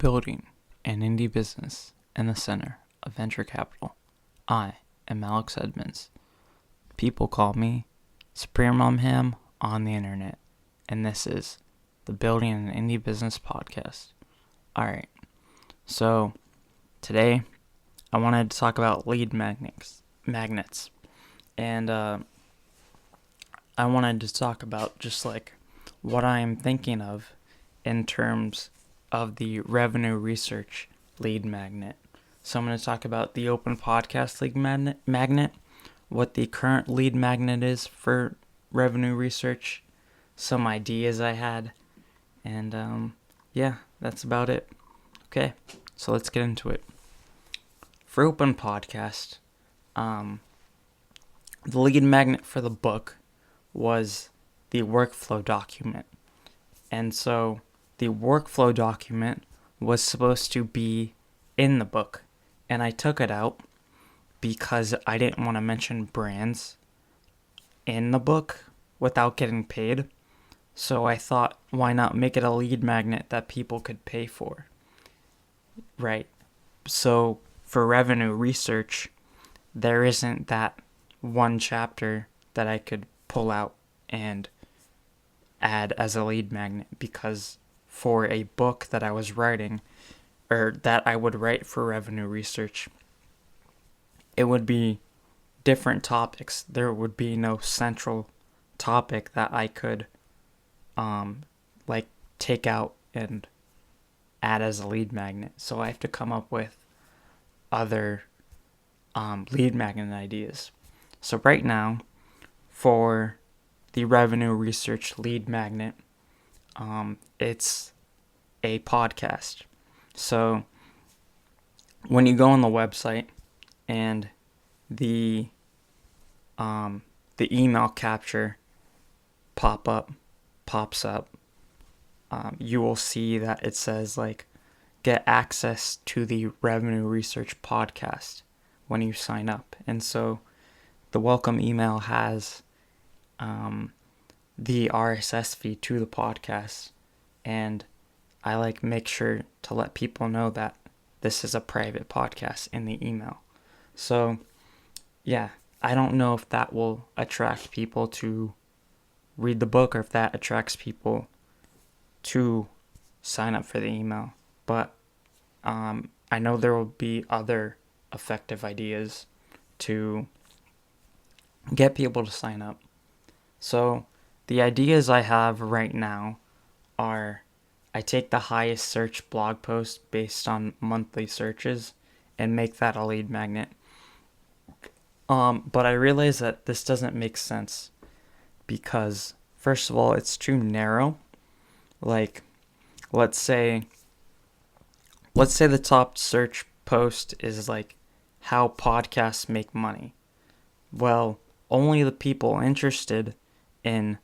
Building an indie business in the center of venture capital. I am Alex Edmonds. People call me SupremeRumHam on the internet, and this is the Building an Indie Business podcast. Alright, so today I wanted to talk about lead magnets, and I wanted to talk about just like what I'm thinking of in terms of the revenue research lead magnet. So I'm going to talk about the open podcast lead magnet, what the current lead magnet is for revenue research, some ideas I had, and that's about it. Okay, so let's get into it. For open podcast, the lead magnet for the book was the workflow document. And so the workflow document was supposed to be in the book, and I took it out because I didn't want to mention brands in the book without getting paid. So I thought, why not make it a lead magnet that people could pay for? Right. So for revenue research, there isn't that one chapter that I could pull out and add as a lead magnet, because for a book that I was writing, or that I would write for revenue research, it would be different topics. There would be no central topic that I could take out and add as a lead magnet. So I have to come up with other lead magnet ideas. So right now, for the revenue research lead magnet, it's a podcast. So when you go on the website and the email capture pops up, you will see that it says get access to the revenue research podcast when you sign up. And so the welcome email has the RSS feed to the podcast, and I make sure to let people know that this is a private podcast in the email. So yeah, I don't know if that will attract people to read the book, or if that attracts people to sign up for the email, but I know there will be other effective ideas to get people to sign up. So the ideas I have right now are, I take the highest search blog post based on monthly searches and make that a lead magnet. But I realize that this doesn't make sense because, first of all, it's too narrow. Let's say the top search post is how podcasts make money. Well, only the people interested in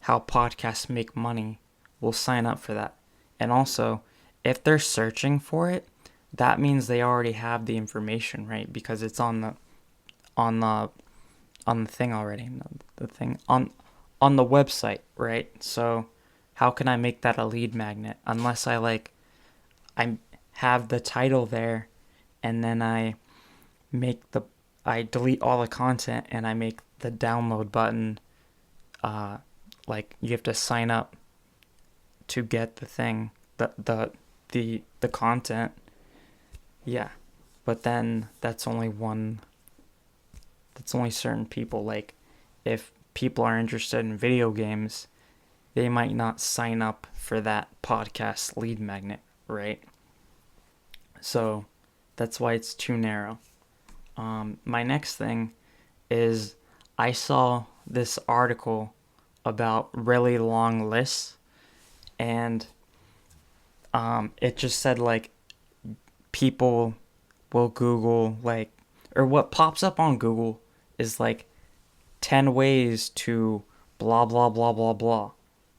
how podcasts make money will sign up for that. And also, if they're searching for it, that means they already have the information, right? Because it's on the thing already, the thing on the website, right? So how can I make that a lead magnet unless I have the title there, and then I delete all the content and I make the download button you have to sign up to get the thing, the content. Yeah, but then that's only certain people. If people are interested in video games, they might not sign up for that podcast lead magnet, right? So that's why it's too narrow. My next thing is, I saw this article about really long lists, and it just said people will Google or what pops up on Google is 10 ways to blah blah blah blah blah,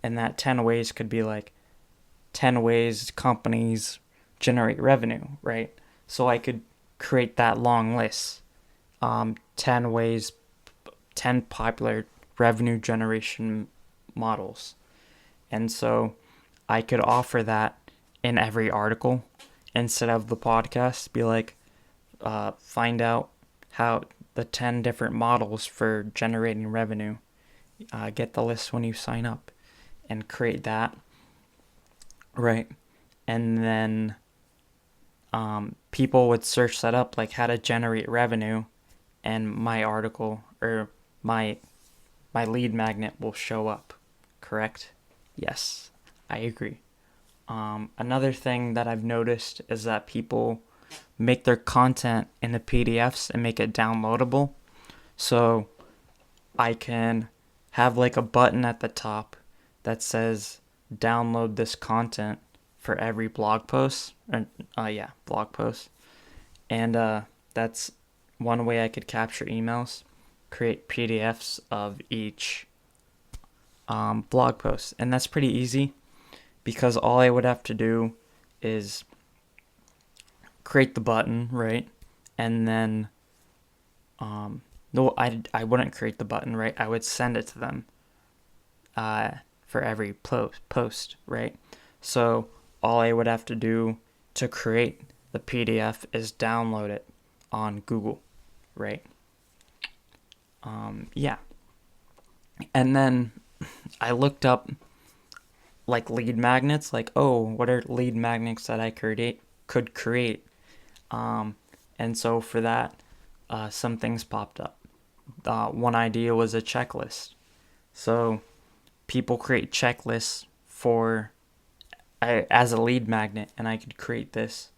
and that 10 ways could be 10 ways companies generate revenue, right? So I could create that long list, 10 ways, 10 popular revenue generation models. And so I could offer that in every article instead of the podcast. Be like, find out how the 10 different models for generating revenue. Get the list when you sign up and create that. Right. And then people would search that up, like how to generate revenue, and my article or my lead magnet will show up. Correct? Yes, I agree. Another thing that I've noticed is that people make their content into PDFs and make it downloadable. So I can have like a button at the top that says download this content for every blog post. Blog post. And that's one way I could capture emails, create PDFs of each blog post. And that's pretty easy because all I would have to do is create the button, right? And then, no, I wouldn't create the button, right? I would send it to them for every post, right? So all I would have to do to create the PDF is download it on Google, right? Yeah. And then I looked up like lead magnets, like, oh, what are lead magnets that I could create? And so for that, some things popped up. One idea was a checklist. So people create checklists for as a lead magnet, and I could create this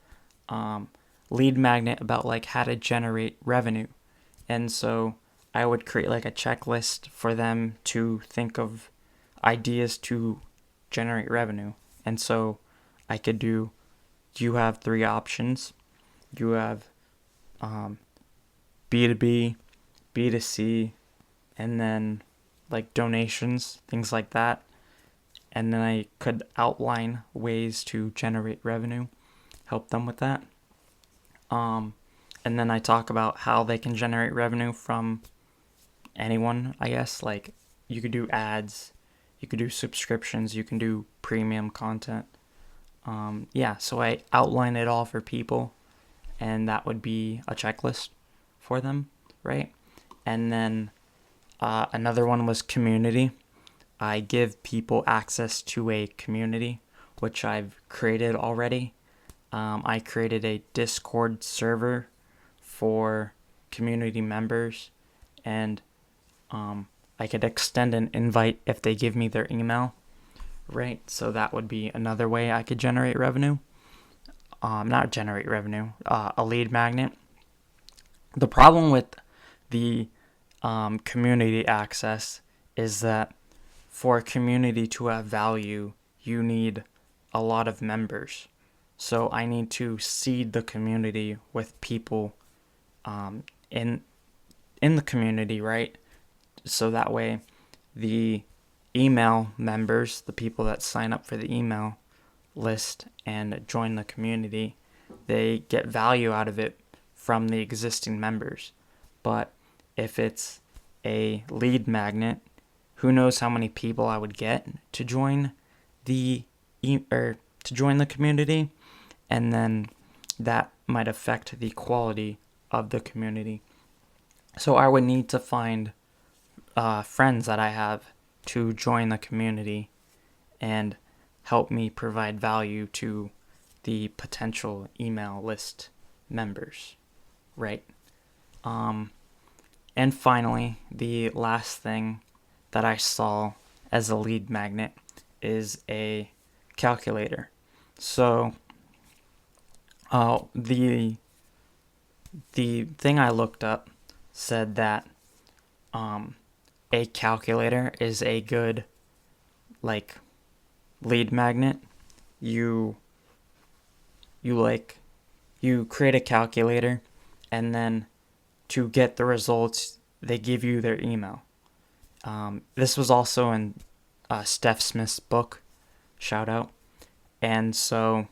lead magnet about like how to generate revenue. And so I would create like a checklist for them to think of ideas to generate revenue. And so I could do, you have 3 options. You have B2B, B2C, and then like donations, things like that. And then I could outline ways to generate revenue, help them with that. And then I talk about how they can generate revenue from anyone, I guess. Like you could do ads, you could do subscriptions, you can do premium content. So I outline it all for people, and that would be a checklist for them, right? And then another one was community. I give people access to a community, which I've created already. I created a Discord server for community members, and I could extend an invite if they give me their email, right? So that would be another way I could generate revenue. Not generate revenue, a lead magnet. The problem with the community access is that for a community to have value, you need a lot of members. So I need to seed the community with people in the community, right? So that way the email members, the people that sign up for the email list and join the community, they get value out of it from the existing members. But if it's a lead magnet, who knows how many people I would get to join the community, and then that might affect the quality of the community. So I would need to find friends that I have to join the community and help me provide value to the potential email list members, right? And finally, the last thing that I saw as a lead magnet is a calculator. So the thing I looked up said that a calculator is a good like lead magnet. You create a calculator, and then to get the results, they give you their email. This was also in Steph Smith's book, shout out. And so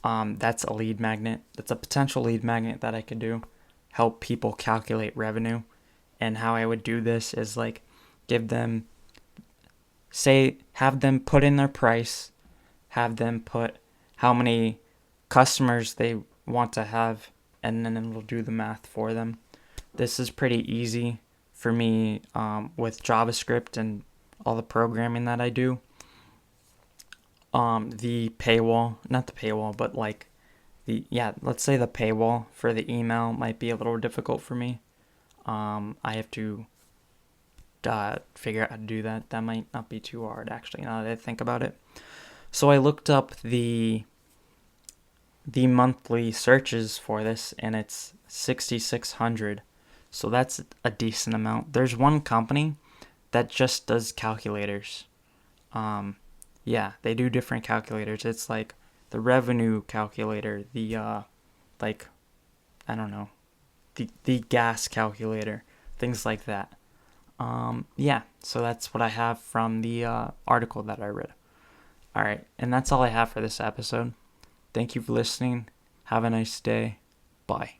that's a lead magnet. That's a potential lead magnet that I could do, help people calculate revenue. And how I would do this is like have them put in their price, have them put how many customers they want to have, and then it'll do the math for them. This is pretty easy for me with JavaScript and all the programming that I do. The paywall, not the paywall, but like let's say the paywall for the email might be a little difficult for me. I have to figure out how to do that. That might not be too hard, actually, now that I think about it. So I looked up the monthly searches for this, and it's 6,600. So that's a decent amount. There's one company that just does calculators. They do different calculators. It's like the revenue calculator, the the gas calculator, things like that. So that's what I have from the article that I read. All right, and that's all I have for this episode. Thank you for listening. Have a nice day. Bye.